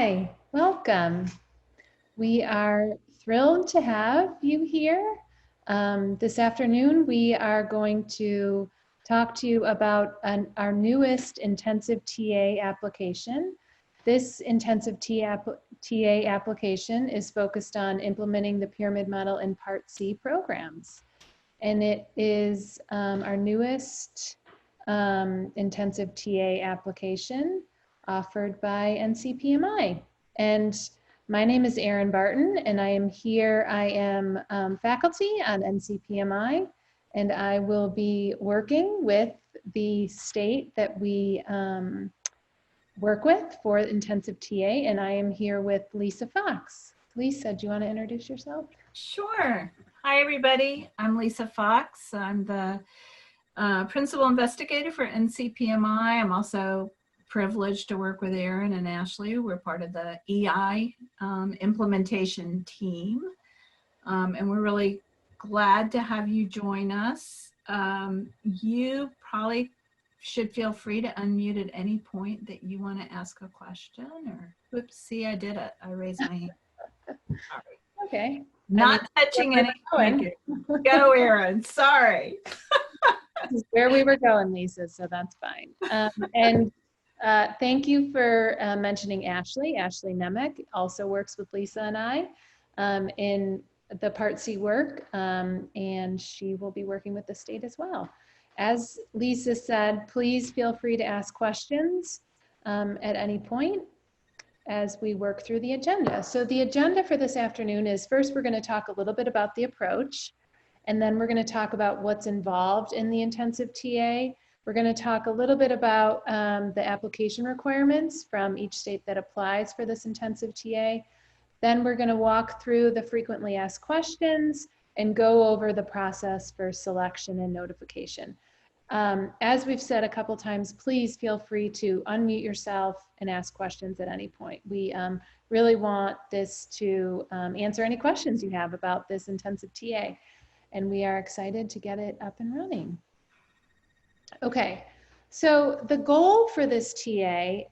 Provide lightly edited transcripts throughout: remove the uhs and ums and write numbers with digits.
Hi, welcome. We are thrilled to have you here. This afternoon, we are going to talk to you about our newest intensive TA application. This intensive TA application is focused on implementing the pyramid model in Part C programs. And it is our newest intensive TA application offered by NCPMI. And my name is Erin Barton, and I am here. I am faculty on NCPMI, and I will be working with the state that we work with for intensive TA, and I am here with Lisa Fox. Lisa, do you want to introduce yourself? Sure. Hi, everybody. I'm Lisa Fox. I'm the principal investigator for NCPMI. I'm also privileged to work with Erin and Ashley. We're part of the EI implementation team. And we're really glad to have you join us. You probably should feel free to unmute at any point that you want to ask a question or, whoops, see, I did it. I raised my hand. Sorry. Okay. Not touching anything. Go, Erin. Sorry. This is where we were going, Lisa, so that's fine. Thank you for mentioning Ashley. Ashley Nemec also works with Lisa and I in the Part C work, and she will be working with the state as well. As Lisa said, please feel free to ask questions at any point as we work through the agenda. So the agenda for this afternoon is, first we're going to talk a little bit about the approach, and then we're going to talk about what's involved in the intensive TA. We're going to talk a little bit about the application requirements from each state that applies for this intensive TA. Then we're going to walk through the frequently asked questions and go over the process for selection and notification. As we've said a couple times, please feel free to unmute yourself and ask questions at any point. We really want this to answer any questions you have about this intensive TA, and we are excited to get it up and running. Okay, so the goal for this TA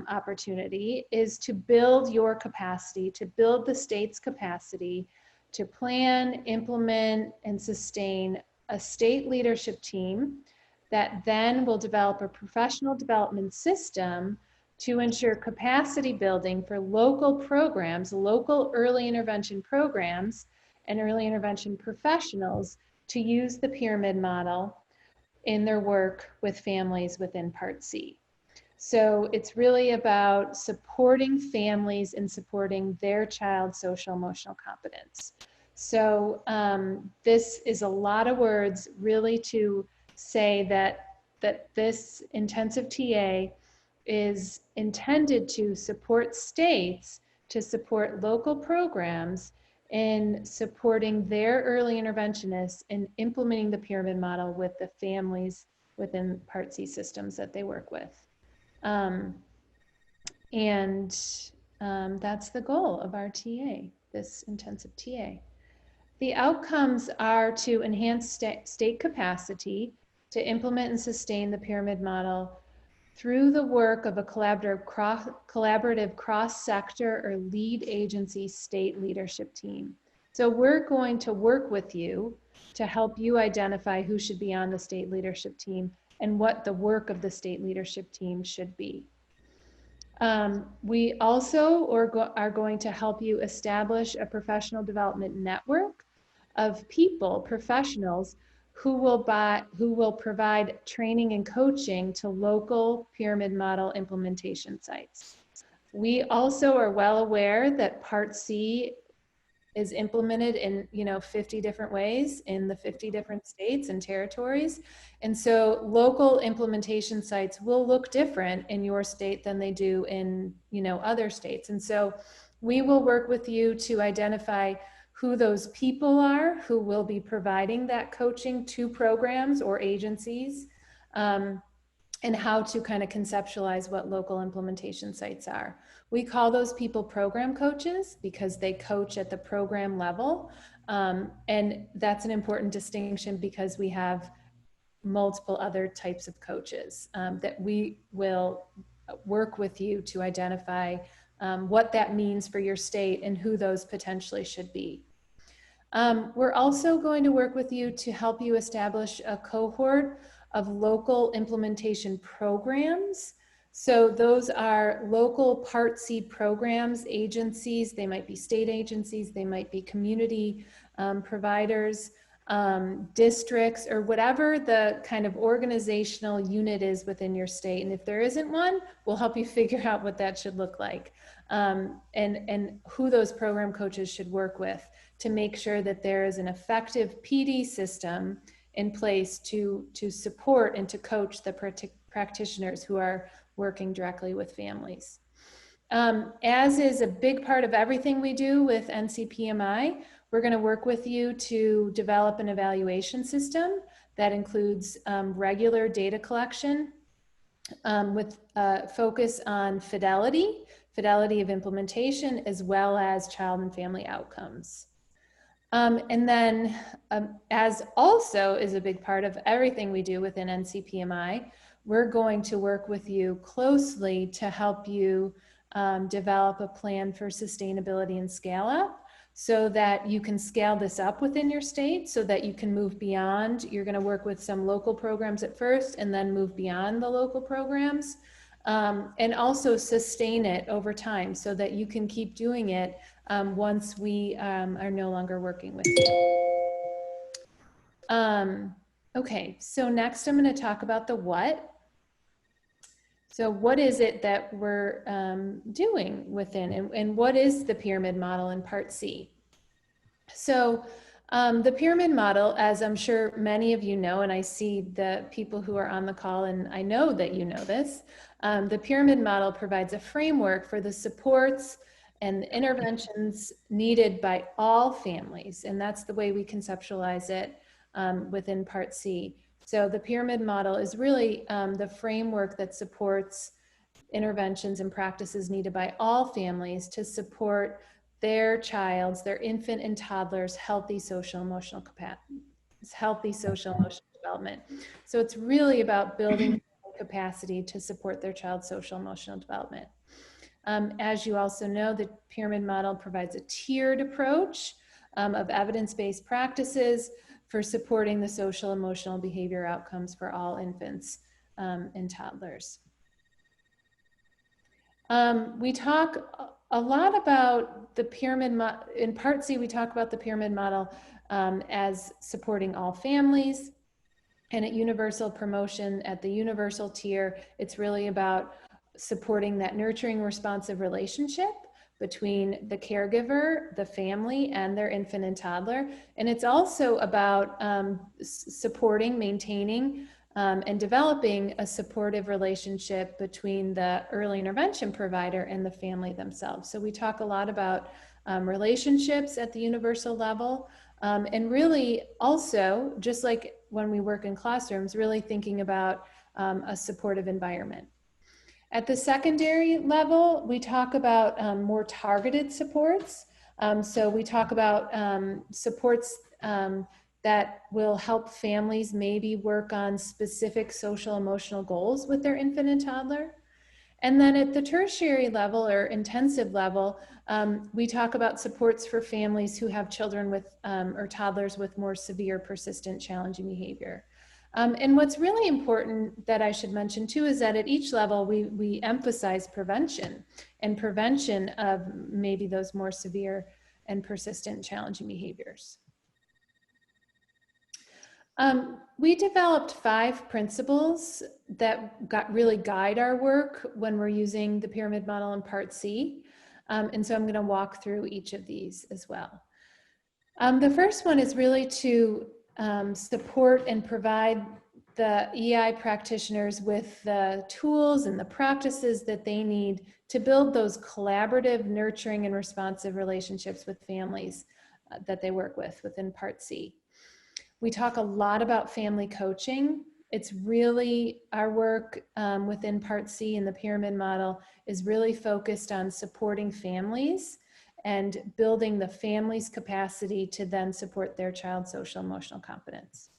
opportunity is to build your capacity, to build the state's capacity to plan, implement, and sustain a state leadership team that then will develop a professional development system to ensure capacity building for local programs, local early intervention programs, and early intervention professionals to use the pyramid model in their work with families within Part C. So it's really about supporting families and supporting their child's social emotional competence. So this is a lot of words really to say that this intensive TA is intended to support states to support local programs in supporting their early interventionists in implementing the pyramid model with the families within Part C systems that they work with. That's the goal of our TA, this intensive TA. The outcomes are to enhance state capacity to implement and sustain the pyramid model through the work of a collaborative cross-sector or lead agency state leadership team. So we're going to work with you to help you identify who should be on the state leadership team and what the work of the state leadership team should be. We also are going to help you establish a professional development network of people, professionals, who will provide training and coaching to local pyramid model implementation sites. We also are well aware that Part C is implemented in 50 different ways in the 50 different states and territories. And so local implementation sites will look different in your state than they do in other states. And so we will work with you to identify who those people are who will be providing that coaching to programs or agencies, and how to kind of conceptualize what local implementation sites are. We call those people program coaches because they coach at the program level. And that's an important distinction because we have multiple other types of coaches that we will work with you to identify what that means for your state and who those potentially should be. We're also going to work with you to help you establish a cohort of local implementation programs. So those are local Part C programs, agencies. They might be state agencies, they might be community providers, districts, or whatever the kind of organizational unit is within your state. And if there isn't one, we'll help you figure out what that should look like, and who those program coaches should work with to make sure that there is an effective PD system in place to support and to coach the practitioners who are working directly with families. As is a big part of everything we do with NCPMI, we're going to work with you to develop an evaluation system that includes regular data collection with focus on fidelity of implementation, as well as child and family outcomes. And then, as also is a big part of everything we do within NCPMI, we're going to work with you closely to help you develop a plan for sustainability and scale up, so that you can scale this up within your state, so that you can move beyond. You're going to work with some local programs at first and then move beyond the local programs, and also sustain it over time so that you can keep doing it once we are no longer working with you. Okay, so next I'm going to talk about the what. So what is it that we're doing within, and what is the pyramid model in Part C? So the pyramid model, as I'm sure many of you know, and I see the people who are on the call, and I know that you know this, the pyramid model provides a framework for the supports and interventions needed by all families. And that's the way we conceptualize it within Part C. So the pyramid model is really the framework that supports interventions and practices needed by all families to support their child's, their infant and toddler's healthy social emotional development. So it's really about building capacity to support their child's social emotional development. As you also know, the pyramid model provides a tiered approach of evidence-based practices for supporting the social, emotional, behavior outcomes for all infants and toddlers. We talk a lot about the pyramid in Part C. We talk about the pyramid model as supporting all families, and at universal promotion, at the universal tier, it's really about supporting that nurturing, responsive relationship between the caregiver, the family, and their infant and toddler. And it's also about supporting, maintaining, and developing a supportive relationship between the early intervention provider and the family themselves. So we talk a lot about relationships at the universal level, and really also, just like when we work in classrooms, really thinking about a supportive environment. At the secondary level, we talk about more targeted supports. So we talk about supports that will help families maybe work on specific social emotional goals with their infant and toddler. And then at the tertiary level or intensive level, we talk about supports for families who have children with or toddlers with more severe, persistent, challenging behavior. And what's really important that I should mention too is that at each level we emphasize prevention of maybe those more severe and persistent challenging behaviors. We developed 5 principles that really guide our work when we're using the pyramid model in Part C. And so I'm going to walk through each of these as well. The first one is really to support and provide the EI practitioners with the tools and the practices that they need to build those collaborative, nurturing, and responsive relationships with families that they work with within Part C. We talk a lot about family coaching. It's really our work within Part C in the pyramid model is really focused on supporting families and building the family's capacity to then support their child's social emotional competence.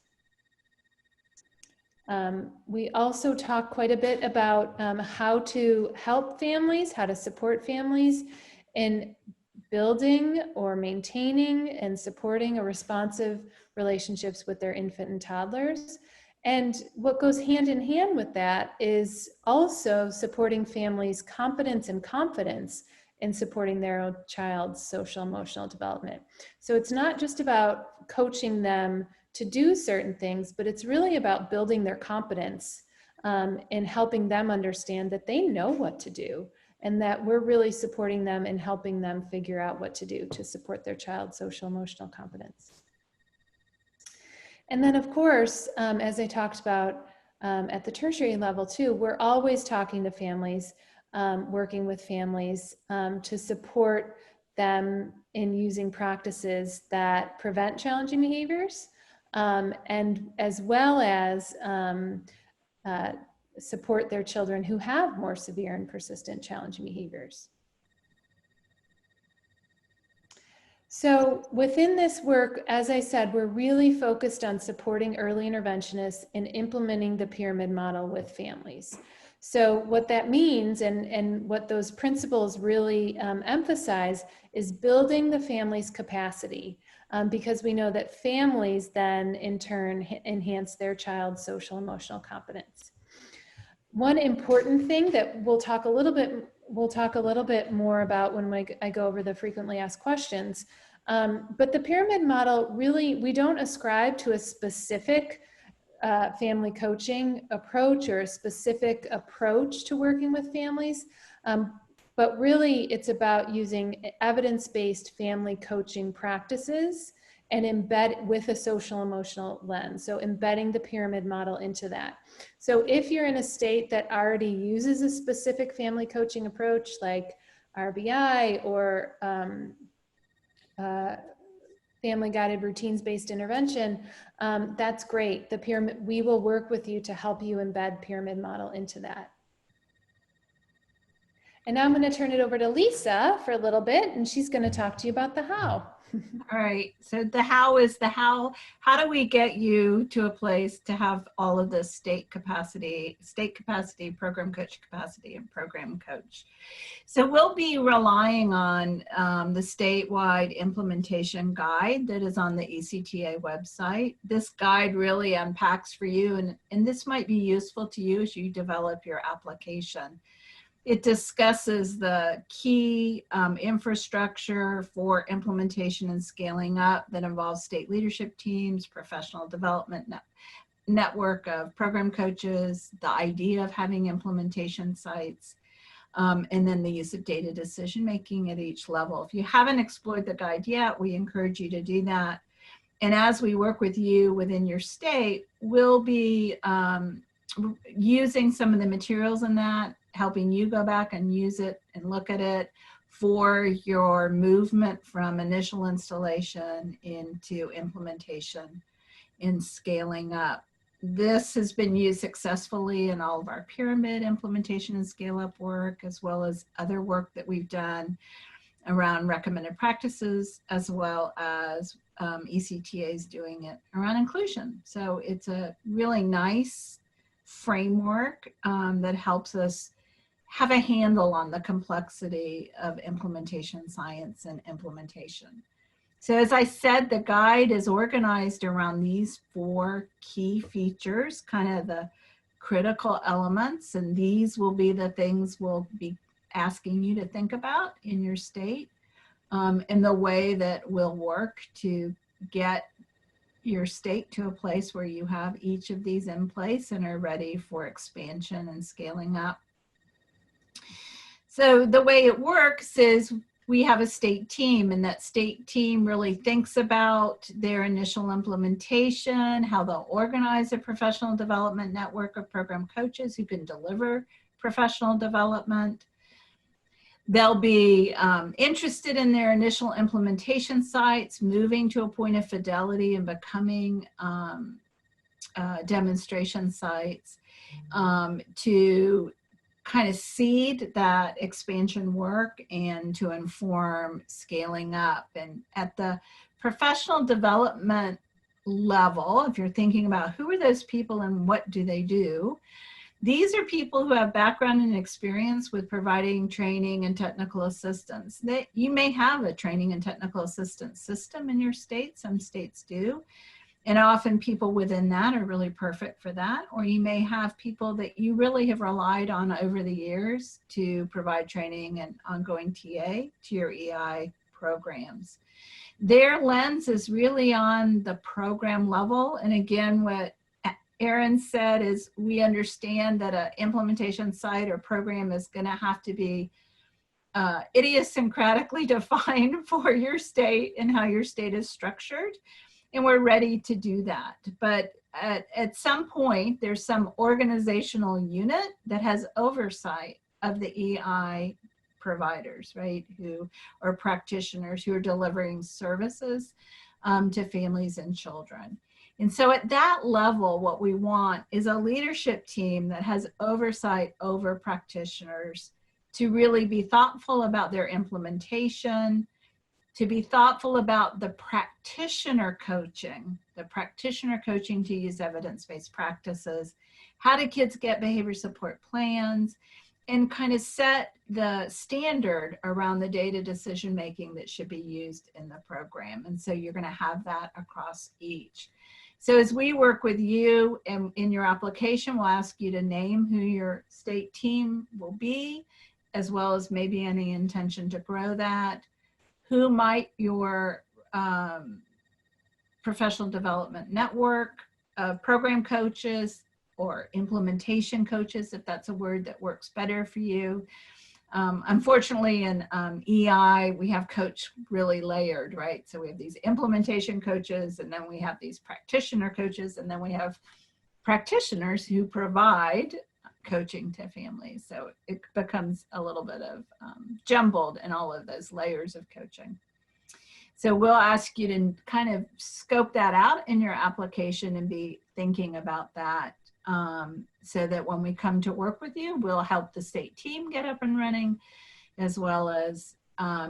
We also talk quite a bit about how to help families, how to support families in building or maintaining and supporting a responsive relationships with their infant and toddlers. And what goes hand in hand with that is also supporting families' competence and confidence in supporting their own child's social emotional development. So it's not just about coaching them to do certain things, but it's really about building their competence and helping them understand that they know what to do and that we're really supporting them and helping them figure out what to do to support their child's social emotional competence. And then of course, as I talked about at the tertiary level too, we're always talking to families, working with families to support them in using practices that prevent challenging behaviors and as well as support their children who have more severe and persistent challenging behaviors. So within this work, as I said, we're really focused on supporting early interventionists in implementing the pyramid model with families. So what that means and what those principles really emphasize is building the family's capacity because we know that families then in turn enhance their child's social emotional competence. One important thing that we'll talk a little bit more about when I go over the frequently asked questions, but the pyramid model really, we don't ascribe to a specific family coaching approach or a specific approach to working with families, but really it's about using evidence-based family coaching practices and embed with a social emotional lens. So embedding the pyramid model into that. So if you're in a state that already uses a specific family coaching approach like RBI or family guided routines based intervention, that's great. The pyramid, we will work with you to help you embed pyramid model into that. And now I'm going to turn it over to Lisa for a little bit, and she's going to talk to you about the how. All right. So the how is the how. How do we get you to a place to have all of this state capacity, program coach capacity, and program coach? So we'll be relying on the statewide implementation guide that is on the ECTA website. This guide really unpacks for you, and this might be useful to you as you develop your application. It discusses the key infrastructure for implementation and scaling up that involves state leadership teams, professional development network of program coaches, the idea of having implementation sites, and then the use of data decision-making at each level. If you haven't explored the guide yet, we encourage you to do that. And as we work with you within your state, we'll be using some of the materials in that, helping you go back and use it and look at it for your movement from initial installation into implementation and scaling up. This has been used successfully in all of our pyramid implementation and scale up work, as well as other work that we've done around recommended practices, as well as ECTA's doing it around inclusion. So it's a really nice framework that helps us have a handle on the complexity of implementation science and implementation. So as I said, the guide is organized around these 4 key features, kind of the critical elements, and these will be the things we'll be asking you to think about in your state, and the way that we'll work to get your state to a place where you have each of these in place and are ready for expansion and scaling up. So the way it works is we have a state team, and that state team really thinks about their initial implementation, how they'll organize a professional development network of program coaches who can deliver professional development. They'll be interested in their initial implementation sites, moving to a point of fidelity and becoming demonstration sites to kind of seed that expansion work and to inform scaling up. And at the professional development level, if you're thinking about who are those people and what do they do, these are people who have background and experience with providing training and technical assistance. You may have a training and technical assistance system in your state. Some states do. And often people within that are really perfect for that. Or you may have people that you really have relied on over the years to provide training and ongoing TA to your EI programs. Their lens is really on the program level. And again, what Erin said is we understand that an implementation site or program is going to have to be idiosyncratically defined for your state and how your state is structured. And we're ready to do that. But at some point, there's some organizational unit that has oversight of the EI providers, right? Who are practitioners who are delivering services to families and children. And so at that level, what we want is a leadership team that has oversight over practitioners to really be thoughtful about their implementation, to be thoughtful about the practitioner coaching to use evidence-based practices, how do kids get behavior support plans, and kind of set the standard around the data decision-making that should be used in the program. And so you're going to have that across each. So as we work with you and in your application, we'll ask you to name who your state team will be, as well as maybe any intention to grow that. Who might your professional development network of program coaches or implementation coaches, if that's a word that works better for you. Unfortunately, in EI, we have coach really layered, right? So we have these implementation coaches, and then we have these practitioner coaches, and then we have practitioners who provide coaching to families. So it becomes a little bit of jumbled in all of those layers of coaching. So we'll ask you to kind of scope that out in your application and be thinking about that so that when we come to work with you, we'll help the state team get up and running, as well as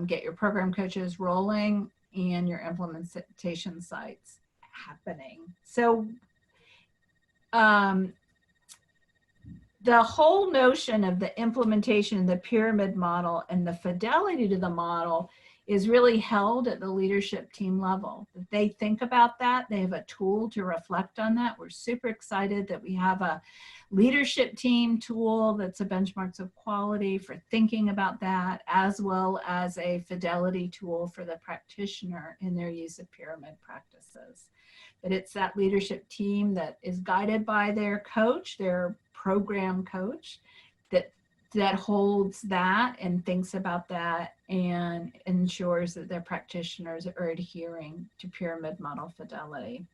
get your program coaches rolling and your implementation sites happening. So the whole notion of the implementation of the pyramid model and the fidelity to the model is really held at the leadership team level. If they think about that, they have a tool to reflect on that. We're super excited that we have a leadership team tool that's a benchmarks of quality for thinking about that, as well as a fidelity tool for the practitioner in their use of pyramid practices. But it's that leadership team that is guided by their coach, their program coach, that holds that and thinks about that and ensures that their practitioners are adhering to pyramid model fidelity.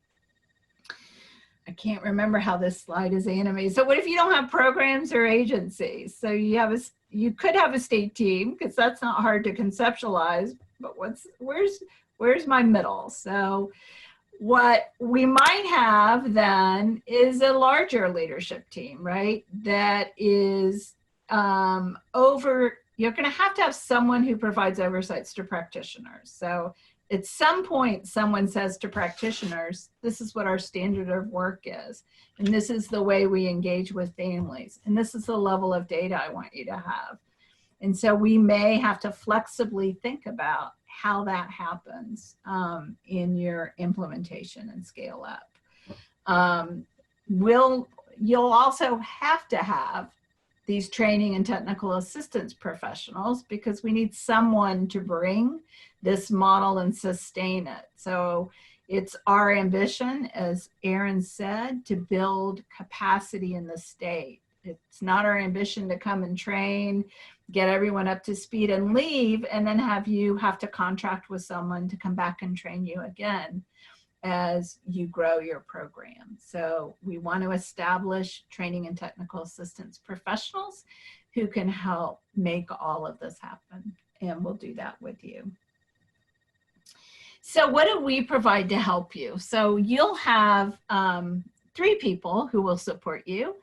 I can't remember how this slide is animated. So what if you don't have programs or agencies? So you could have a state team, because that's not hard to conceptualize, but where's my middle? So what we might have then is a larger leadership team, right? That is you're going to have someone who provides oversights to practitioners. So at some point, someone says to practitioners, this is what our standard of work is, and this is the way we engage with families, and this is the level of data I want you to have. And so we may have to flexibly think about how that happens in your implementation and scale up. You'll also have to have these training and technical assistance professionals, because we need someone to bring this model and sustain it. So it's our ambition, as Erin said, to build capacity in the state. It's not our ambition to come and train, get everyone up to speed and leave, and then have to contract with someone to come back and train you again as you grow your program. So we want to establish training and technical assistance professionals who can help make all of this happen, and we'll do that with you. So what do we provide to help you? So you'll have 3 people who will support you.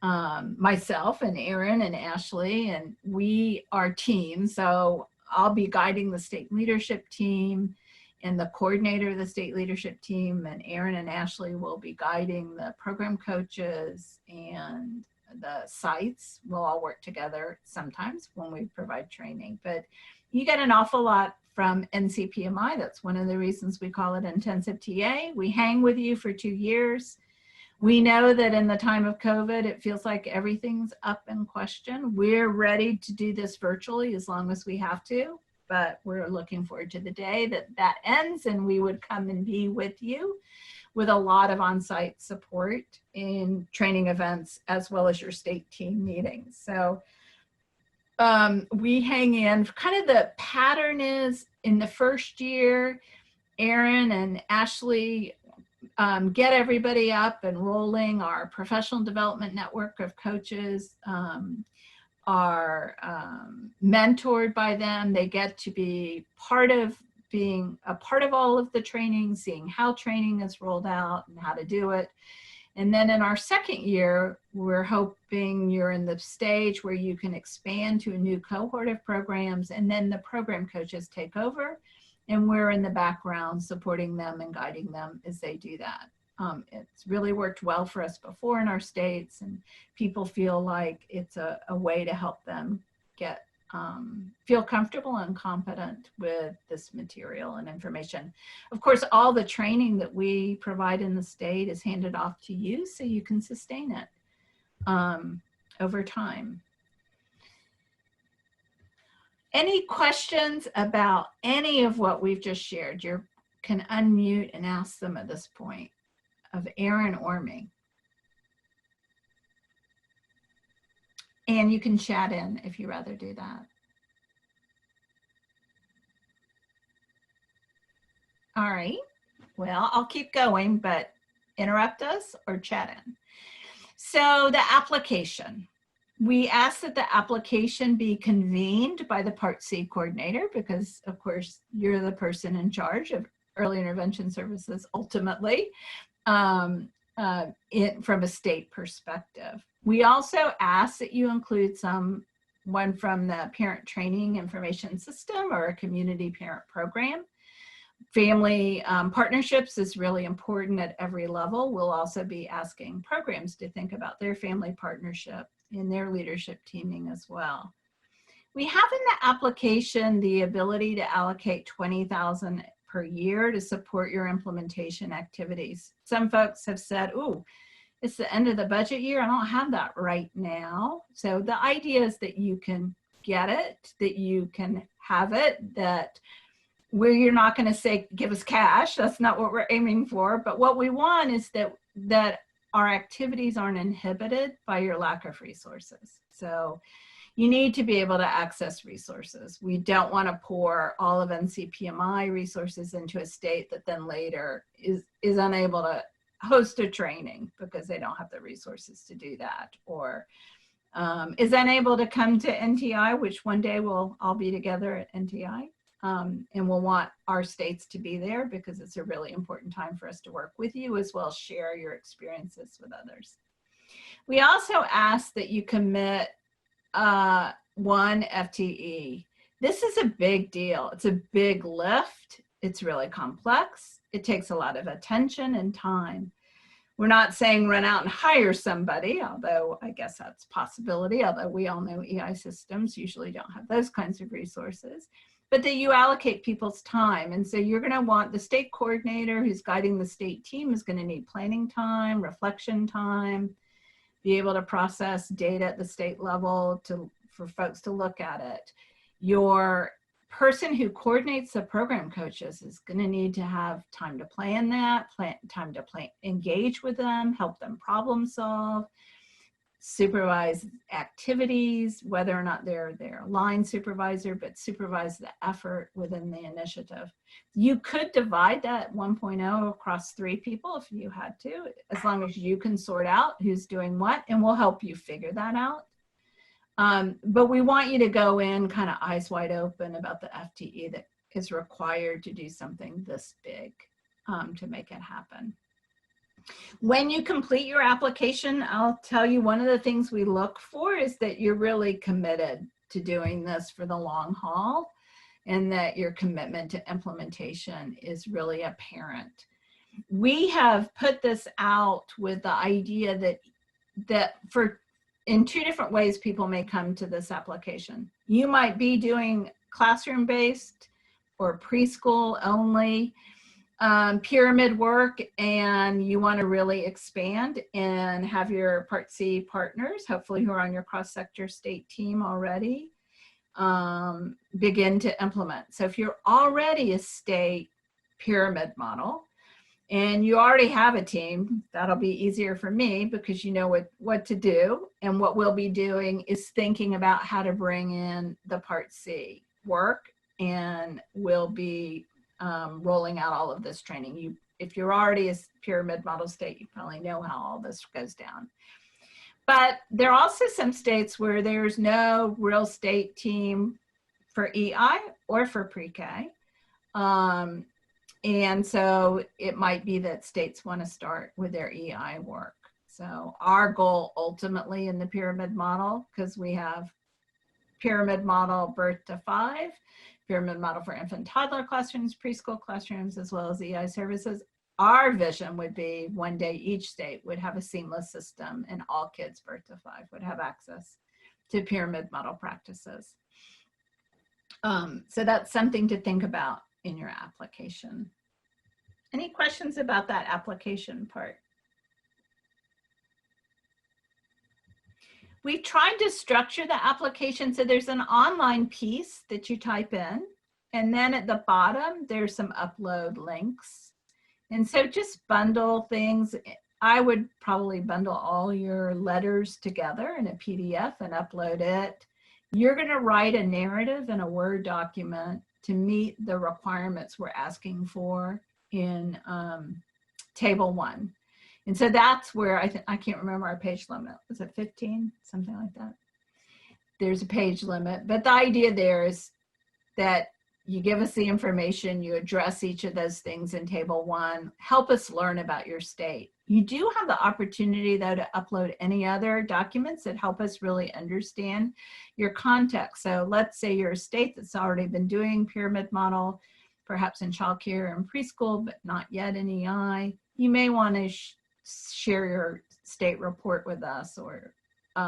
Myself and Erin and Ashley, and we are teams. So I'll be guiding the state leadership team, and the coordinator of the state leadership team, and Aaron and Ashley will be guiding the program coaches, and the sites will all work together sometimes when we provide training. But you get an awful lot from NCPMI. That's one of the reasons we call it intensive TA. We hang with you for 2 years. We know that in the time of COVID, it feels like everything's up in question. We're ready to do this virtually as long as we have to, but we're looking forward to the day that that ends and we would come and be with you with a lot of on-site support in training events as well as your state team meetings. So we hang in. Kind of the pattern is in the first year, Aaron and Ashley get everybody up and rolling. Our professional development network of coaches are mentored by them. They get to be being a part of all of the training, seeing how training is rolled out and how to do it. And then in our second year, we're hoping you're in the stage where you can expand to a new cohort of programs, and then the program coaches take over, and we're in the background supporting them and guiding them as they do that. It's really worked well for us before in our states, and people feel like it's a way to help them get feel comfortable and competent with this material and information. Of course, all the training that we provide in the state is handed off to you so you can sustain it over time. Any questions about any of what we've just shared? You can unmute and ask them at this point of Aaron or me. And you can chat in if you rather do that. All right, well, I'll keep going, but interrupt us or chat in. So the application. We ask that the application be convened by the Part C coordinator because, of course, you're the person in charge of early intervention services ultimately from a state perspective. We also ask that you include someone from the parent training information system or a community parent program. Family partnerships is really important at every level. We'll also be asking programs to think about their family partnership in their leadership teaming as well. We have in the application the ability to allocate $20,000 per year to support your implementation activities. Some folks have said, ooh, it's the end of the budget year. I don't have that right now. So the idea is that you can get it, that you can have it, that where you're not going to say, give us cash. That's not what we're aiming for. But what we want is that our activities aren't inhibited by your lack of resources. So you need to be able to access resources. We don't want to pour all of NCPMI resources into a state that then later is unable to host a training because they don't have the resources to do that, or is unable to come to NTI, which one day we'll all be together at NTI. And we'll want our states to be there because it's a really important time for us to work with you as well as share your experiences with others. We also ask that you commit 1 FTE. This is a big deal. It's a big lift. It's really complex. It takes a lot of attention and time. We're not saying run out and hire somebody, although I guess that's a possibility, although we all know EI systems usually don't have those kinds of resources. But that you allocate people's time. And so you're going to want the state coordinator who's guiding the state team is going to need planning time, reflection time, be able to process data at the state level for folks to look at it. Your person who coordinates the program coaches is going to need to have time to plan that, time to engage with them, help them problem solve, supervise activities, whether or not they're their line supervisor, but supervise the effort within the initiative. You could divide that 1.0 across 3 people if you had to, as long as you can sort out who's doing what, and we'll help you figure that out. But we want you to go in kind of eyes wide open about the FTE that is required to do something this big to make it happen. When you complete your application, I'll tell you one of the things we look for is that you're really committed to doing this for the long haul. and that your commitment to implementation is really apparent. We have put this out with the idea that in two different ways people may come to this application. You might be doing classroom-based or preschool only pyramid work, and you want to really expand and have your Part C partners, hopefully who are on your cross-sector state team already, begin to implement. So if you're already a state pyramid model and you already have a team, that'll be easier for me because you know what to do. And what we'll be doing is thinking about how to bring in the Part C work, and we'll be rolling out all of this training. If you're already a pyramid model state, you probably know how all this goes down. But there are also some states where there's no real state team for EI or for pre-K. And so it might be that states want to start with their EI work. So our goal ultimately in the pyramid model, because we have pyramid model birth to 5, pyramid model for infant toddler classrooms, preschool classrooms, as well as EI services. Our vision would be one day each state would have a seamless system and all kids birth to 5 would have access to pyramid model practices. So that's something to think about in your application. Any questions about that application part? We've tried to structure the application so there's an online piece that you type in, and then at the bottom there's some upload links. And so just bundle things. I would probably bundle all your letters together in a PDF and upload it. You're going to write a narrative in a Word document to meet the requirements we're asking for in Table 1. And so that's where I can't remember our page limit. Was it 15? Something like that. There's a page limit. But the idea there is that you give us the information, you address each of those things in Table 1, help us learn about your state. You do have the opportunity, though, to upload any other documents that help us really understand your context. So let's say you're a state that's already been doing pyramid model, perhaps in childcare and preschool, but not yet in EI. You may want to share your state report with us, or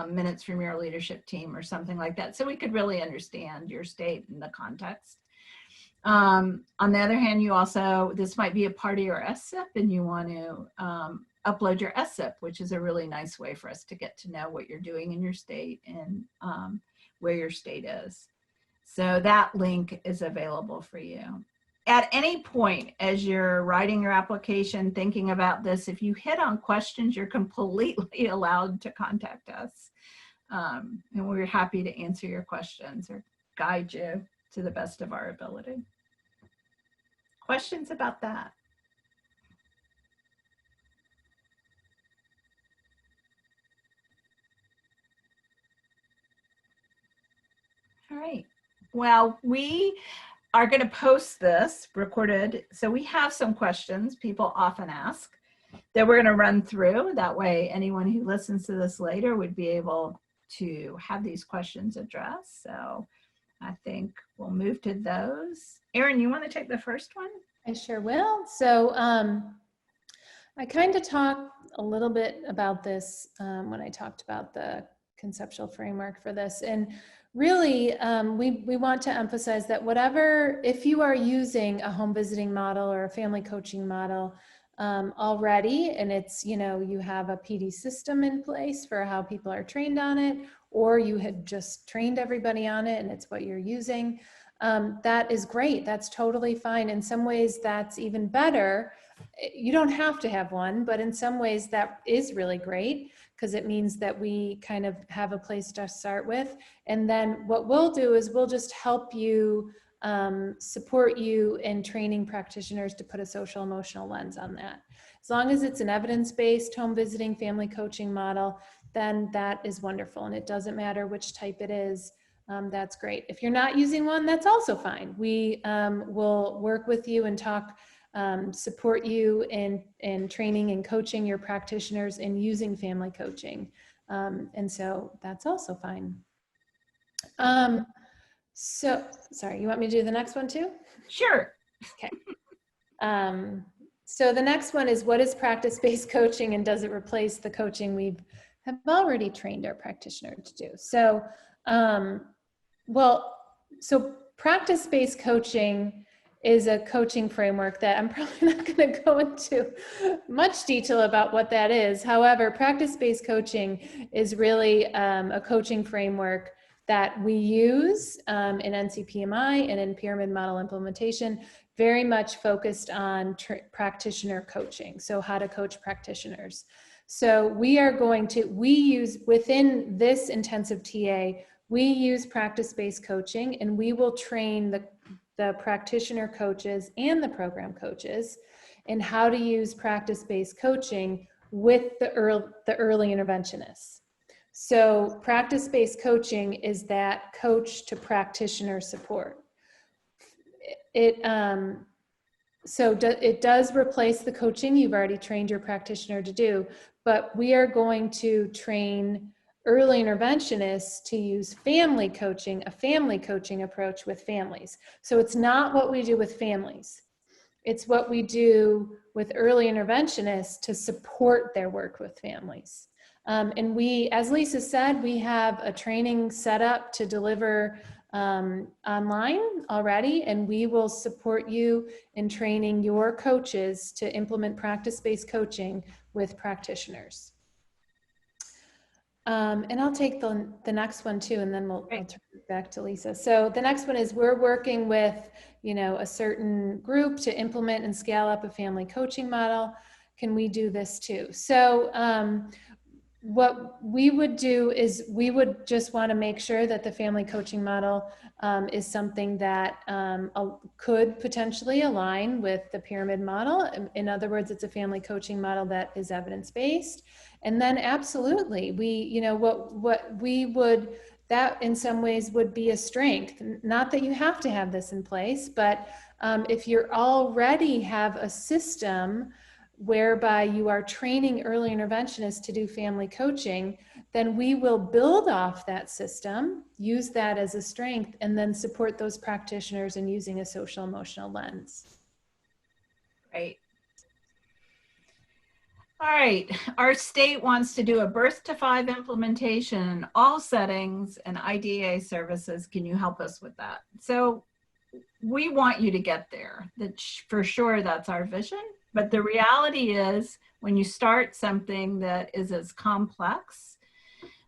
minutes from your leadership team or something like that, so we could really understand your state and the context. On the other hand, you also, this might be a part of your OSEP, and you want to upload your OSEP, which is a really nice way for us to get to know what you're doing in your state and where your state is. So that link is available for you. At any point as you're writing your application, thinking about this, if you hit on questions, you're completely allowed to contact us. And we're happy to answer your questions or guide you to the best of our ability. Questions about that? All right. Well, we are going to post this recorded. So we have some questions people often ask that we're going to run through. That way, anyone who listens to this later would be able to have these questions addressed. So I think we'll move to those. Erin, you want to take the first one? I sure will. So I kind of talked a little bit about this when I talked about the conceptual framework for this. And really, we want to emphasize that whatever, if you are using a home visiting model or a family coaching model already, and it's, you know, you have a PD system in place for how people are trained on it, or you had just trained everybody on it and it's what you're using, that is great. That's totally fine. In some ways, that's even better. You don't have to have one, but in some ways that is really great, because it means that we kind of have a place to start with. And then what we'll do is we'll just help you, support you in training practitioners to put a social emotional lens on that. As long as it's an evidence-based home visiting family coaching model, then that is wonderful. And it doesn't matter which type it is. That's great. If you're not using one, that's also fine. We will work with you and talk, support you in training and coaching your practitioners in using family coaching. And so that's also fine. So, sorry, you want me to do the next one too? Sure. Okay. So the next one is, what is practice-based coaching, and does it replace the coaching we have already trained our practitioner to do? So, so practice-based coaching is a coaching framework that I'm probably not going to go into much detail about what that is. However, practice-based coaching is really a coaching framework that we use in NCPMI and in pyramid model implementation, very much focused on practitioner coaching. So how to coach practitioners. So we use within this intensive TA, we use practice-based coaching, and we will train the practitioner coaches and the program coaches in how to use practice-based coaching with the early interventionists. So practice-based coaching is that coach to practitioner support. It does replace the coaching you've already trained your practitioner to do, but we are going to train early interventionists to use family coaching, a family coaching approach with families. So it's not what we do with families. It's what we do with early interventionists to support their work with families. And we, as Lisa said, we have a training set up to deliver online already, and we will support you in training your coaches to implement practice-based coaching with practitioners. And I'll take the next one too, and then I'll turn it back to Lisa. So the next one is, we're working with, a certain group to implement and scale up a family coaching model. Can we do this too? So what we would do is, we would just want to make sure that the family coaching model is something that could potentially align with the pyramid model. In other words, it's a family coaching model that is evidence-based. And then absolutely, that in some ways would be a strength. Not that you have to have this in place, but if you already have a system whereby you are training early interventionists to do family coaching, then we will build off that system, use that as a strength, and then support those practitioners in using a social emotional lens. Right. All right, our state wants to do a birth to 5 implementation in all settings and IDA services. Can you help us with that? So we want you to get there. For sure, that's our vision. But the reality is, when you start something that is as complex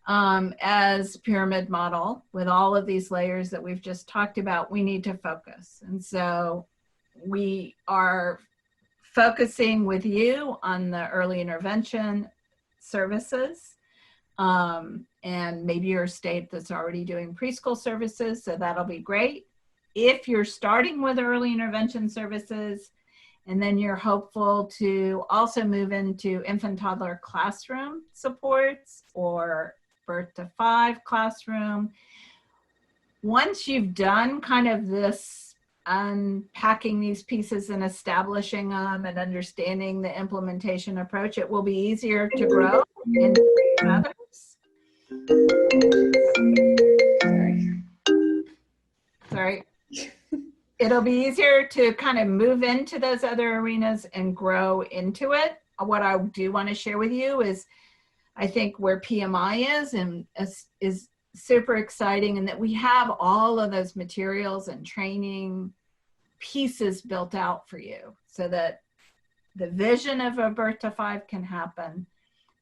as pyramid model, with all of these layers that we've just talked about, we need to focus. And so we are focusing with you on the early intervention services, and maybe your state that's already doing preschool services, so that'll be great. If you're starting with early intervention services, and then you're hopeful to also move into infant toddler classroom supports or birth to 5 classroom, once you've done kind of this unpacking these pieces and establishing them and understanding the implementation approach, it will be easier to grow into others. Sorry. It'll be easier to kind of move into those other arenas and grow into it. What I do want to share with you is, I think where PMI is, and is super exciting, and that we have all of those materials and training pieces built out for you, so that the vision of a birth to 5 can happen.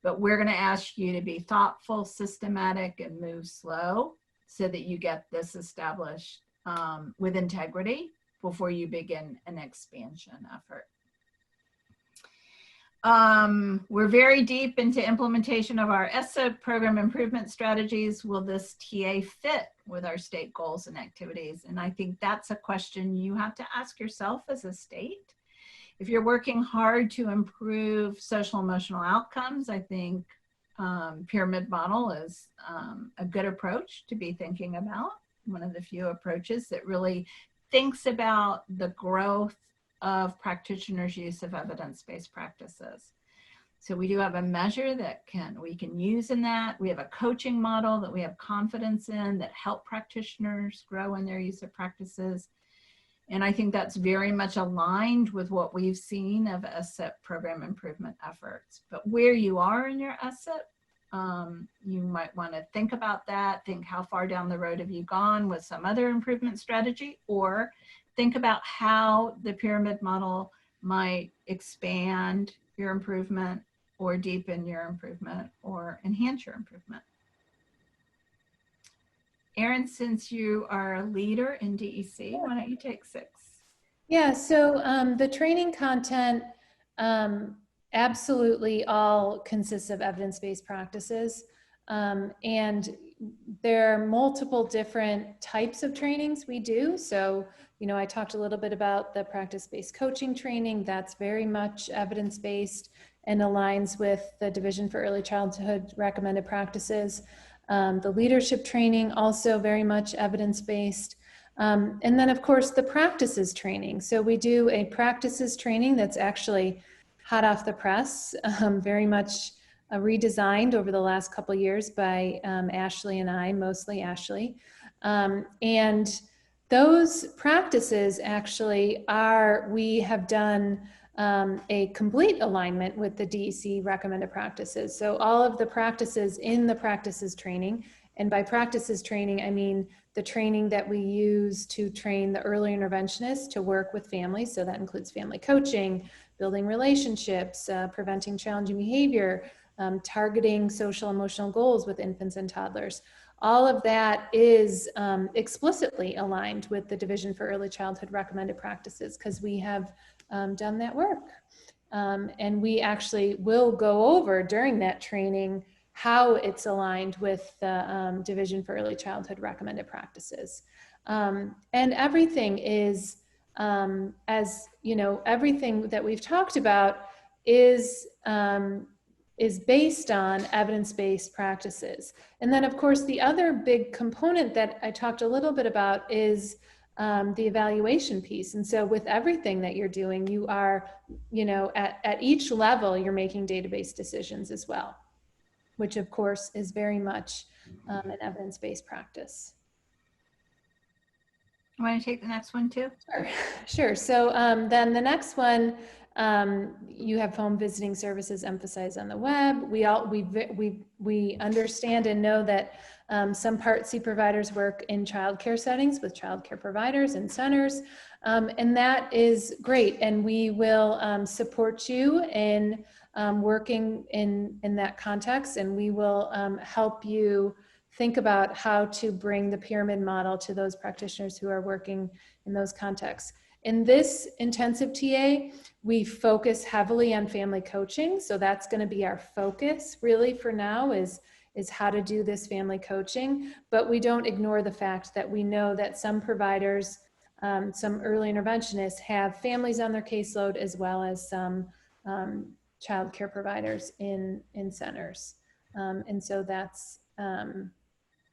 But we're going to ask you to be thoughtful, systematic, and move slow, so that you get this established with integrity before you begin an expansion effort. We're very deep into implementation of our OSEP program improvement strategies. Will this TA fit with our state goals and activities? And I think that's a question you have to ask yourself as a state. If you're working hard to improve social emotional outcomes, I think pyramid model is a good approach to be thinking about. One of the few approaches that really thinks about the growth of practitioners' use of evidence-based practices. So we do have a measure that we can use in that. We have a coaching model that we have confidence in that help practitioners grow in their use of practices. And I think that's very much aligned with what we've seen of OSEP program improvement efforts. But where you are in your OSEP, you might want to think about that, think how far down the road have you gone with some other improvement strategy, or think about how the pyramid model might expand your improvement or deepen your improvement or enhance your improvement. Erin, since you are a leader in DEC, why don't you take 6? Yeah, so the training content absolutely all consists of evidence-based practices. And there are multiple different types of trainings we do. So, you know, I talked a little bit about the practice-based coaching training. That's very much evidence-based and aligns with the Division for Early Childhood recommended practices. The leadership training, also very much evidence-based. And then of course the practices training. So we do a practices training that's actually hot off the press, very much redesigned over the last couple of years by Ashley and I, mostly Ashley. And those practices actually we have done a complete alignment with the DEC recommended practices. So all of the practices in the practices training, and by practices training, I mean the training that we use to train the early interventionists to work with families. So that includes family coaching, building relationships, preventing challenging behavior, targeting social emotional goals with infants and toddlers. All of that is explicitly aligned with the Division for Early Childhood recommended practices because we have done that work. And we actually will go over during that training how it's aligned with the Division for Early Childhood recommended practices. And everything is, as you know, everything that we've talked about is based on evidence-based practices. And then of course, the other big component that I talked a little bit about is the evaluation piece. And so with everything that you're doing, you are, you know, at each level, you're making database decisions as well, which of course is very much an evidence-based practice. You want to take the next one too? Sure. So then the next one, you have home visiting services emphasized on the web. We understand and know that some Part C providers work in childcare settings with childcare providers and centers, and that is great. And we will support you in working in that context, and we will help you think about how to bring the pyramid model to those practitioners who are working in those contexts. In this intensive TA, we focus heavily on family coaching. So that's going to be our focus really for now is how to do this family coaching. But we don't ignore the fact that we know that some providers, some early interventionists have families on their caseload as well as some child care providers in centers. And so that's,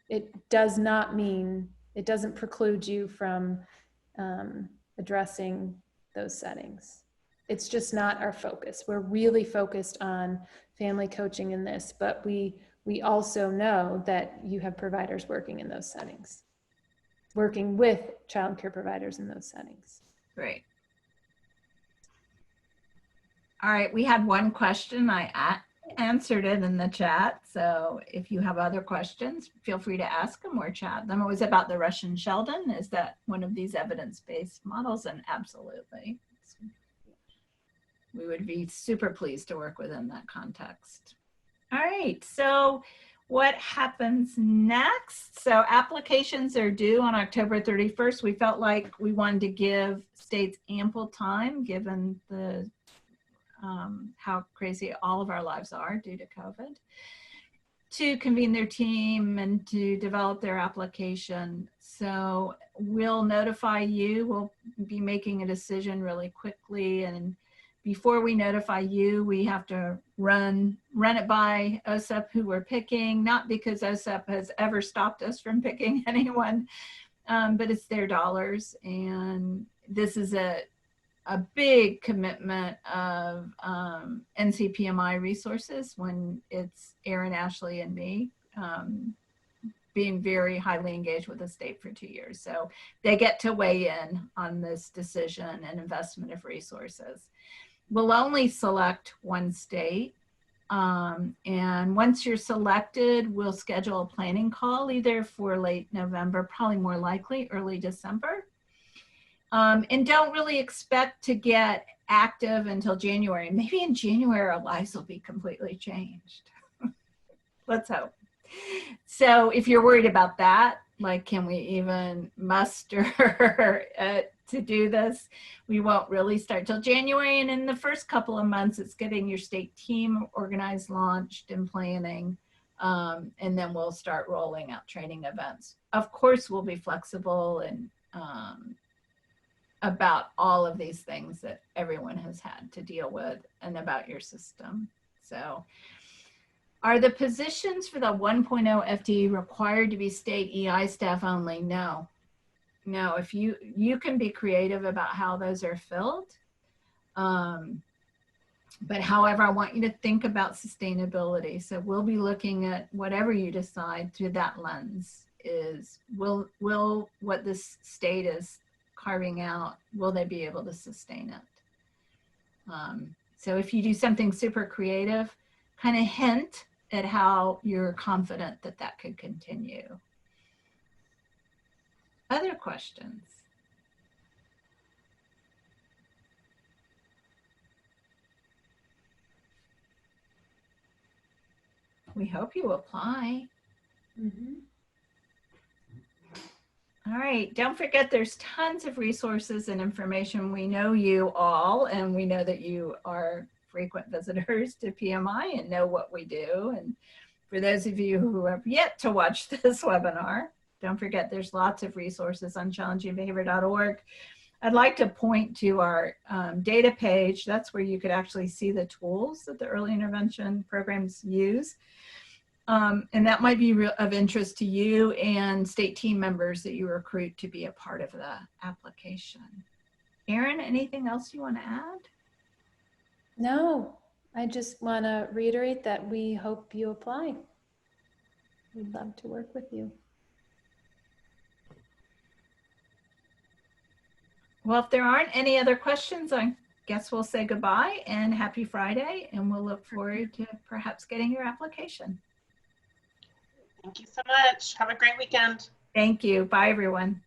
it doesn't preclude you from addressing those settings. It's just not our focus. We're really focused on family coaching in this, but we also know that you have providers working in those settings, working with child care providers in those settings. Great. All right, we had one question. I answered it in the chat. So if you have other questions, feel free to ask them or chat them. It was about the Russian Sheldon. Is that one of these evidence-based models? And absolutely. We would be super pleased to work within that context. All right, so what happens next? So applications are due on October 31st. We felt like we wanted to give states ample time given the how crazy all of our lives are due to COVID, to convene their team and to develop their application. So we'll notify you. We'll be making a decision really quickly. And before we notify you, we have to run it by OSEP who we're picking, not because OSEP has ever stopped us from picking anyone, but it's their dollars. And this is a big commitment of NCPMI resources when it's Erin, Ashley, and me being very highly engaged with the state for 2 years. So they get to weigh in on this decision and investment of resources. We'll only select one state. And once you're selected, we'll schedule a planning call either for late November, probably more likely early December. And don't really expect to get active until January. Maybe in January, our lives will be completely changed. Let's hope. So if you're worried about that, like, can we even muster to do this? We won't really start till January. And in the first couple of months, it's getting your state team organized, launched, and planning. And then we'll start rolling out training events. Of course, we'll be flexible and about all of these things that everyone has had to deal with and about your system. So are the positions for the 1.0 FTE required to be state EI staff only? No. No, if you can be creative about how those are filled. But however, I want you to think about sustainability. So we'll be looking at whatever you decide through that lens is, will what this state is carving out, will they be able to sustain it? So if you do something super creative, kind of hint at how you're confident that that could continue. Other questions? We hope you apply. Mm-hmm. All right, don't forget there's tons of resources and information. We know you all, and we know that you are frequent visitors to PMI and know what we do. And for those of you who have yet to watch this webinar, don't forget there's lots of resources on challengingbehavior.org. I'd like to point to our data page. That's where you could actually see the tools that the early intervention programs use. And that might be of interest to you and state team members that you recruit to be a part of the application. Erin, anything else you want to add? No, I just want to reiterate that we hope you apply. We'd love to work with you. Well, if there aren't any other questions, I guess we'll say goodbye and happy Friday, and we'll look forward to perhaps getting your application. Thank you so much. Have a great weekend. Thank you. Bye, everyone.